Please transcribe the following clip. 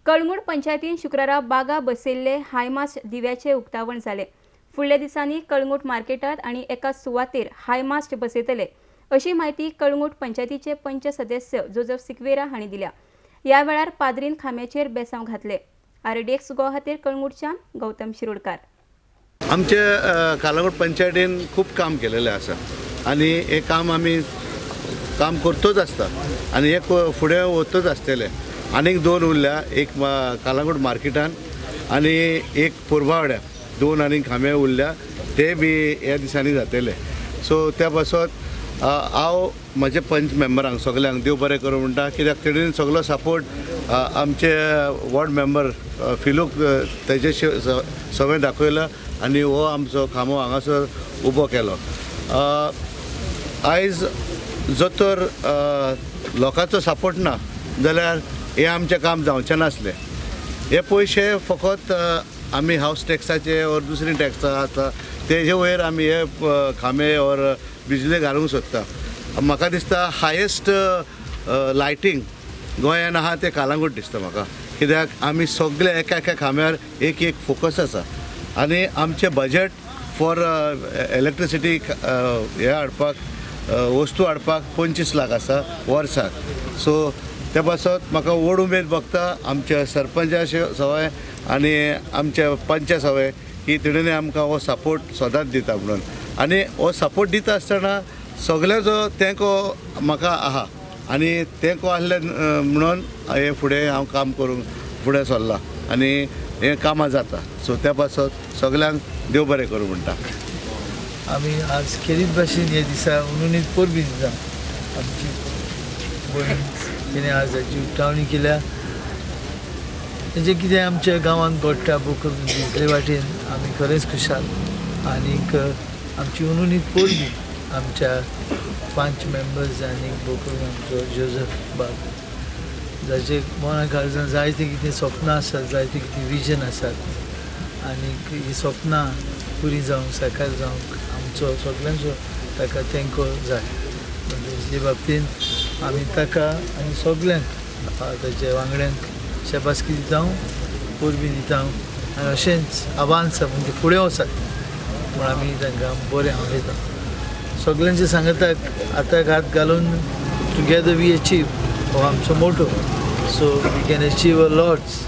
कळंगूट पंचायतीन शुक्रारा बागा बसयल्ले हायमास्ट दिव्याचे उक्तावण जाले। फुडल्या दिसांनी कळंगूट मार्केटात आणि एका सुवातेर हायमास्ट बसयतले अशी माहिती कळंगूट पंचायतीचे पंच सदस्य जोसेफ सिक्वेरा हांणी दिल्या। या वेळार पाद्रीन खांब्याचेर बेसांव घातले। RDX गोवा खातीर कळंगूटच्यान गौतम शिरोडकार। आमचे कळंगूट पंचायतीन खूप काम केलेले आसा आणि हे काम आम्ही काम करतोच आसता आणि एक फुडें वतच आसतले। आनीक दोन उरल्या, एक कळंगूट मार्केटान आणि एक पुर्बावड्या, दोन आनीक खांबे उरल्या, ते बी ह्या दिसांनी जातले। सो त्या पासत हांव म्हजे पंच मेंबरांक सगल्यांक देव बरें करूं म्हणटा, कित्याक तेणेन सगळो सपोर्ट आमचे वॉर्ड मेंबर फिलूक तेजे सवय दाखयला आणि हो आमचो खांबो हांगासर उबो केलो। आयज जर तर लोकांचो सपोर्ट ना जाल्यार हे आमचें काम जावचें नासलें। हे पयशे फकत आमी हावस टॅक्साचे और दुसरी टॅक्सां आसता तेजे वयर आमी हे खांबे और बिजली घालूंक सोदता। म्हाका दिसता हायेस्ट लायटींग गोंयान आहा ते कळंगूट दिसता म्हाका, कित्याक आमी सगळे एका एका खांब्यार एक एक फोकस आसा आनी आमचें बजेट फॉर इलेक्ट्रिसिटी हे हाडपाक वस्तू हाडपाक 25 लाख आसा वर्साक। सो त्या पासत म्हाका व्हड उमेद बघता आमच्या सरपंचाचे सवय आनी आमच्या पंचा सवय की तेणें आमकां हो सपोर्ट सदांच दिता म्हणून, आनी हो सपोर्ट दिता आसतना सगळ्याचो तेंको म्हाका आहा आनी तेंको आसले म्हणून हे फुडें हांव काम करूंक फुडें सरला आनी हे कामां जाता। सो त्या पासत सगळ्यांक देव बरें करूं म्हणटा। आमी आज खेरीत भाशेन हे दिसा उनुनीत पोरबी दिता आमची भयण तिणें आज हाची उक्तावणी केल्या। तेजें कितें आमच्या गांवांत घडटा बोकल दिसले वाटेन आमी खरेंच खुशाल। आनीक आमची उनुनीत पोरबी आमच्या 5 मेंबर्स आनी बोकल आमचो जोसेफ बाब, जाचे मना काळजान जायते कितें स्वप्नां आसात, जायते कितें विजन आसात आनीक ही स्वप्नां पुरी जावंक साकार जावंक आमचो सगळ्यांचो ताका तेंको जाय। म्हणजे बाबतीन आमी ताका आनी सगळ्यांक ताच्या वांगड्यांक शेबासकी दिता, पोरबी दिता आनी अशेंच आव्हान म्हणजे फुडें वचात म्हूण आमी तांकां बरें हांवयता। सगळ्यांचे सांगताक हाताक हात घालून टुगेदर वी अचीव हो आमचो motto. So we can achieve a lots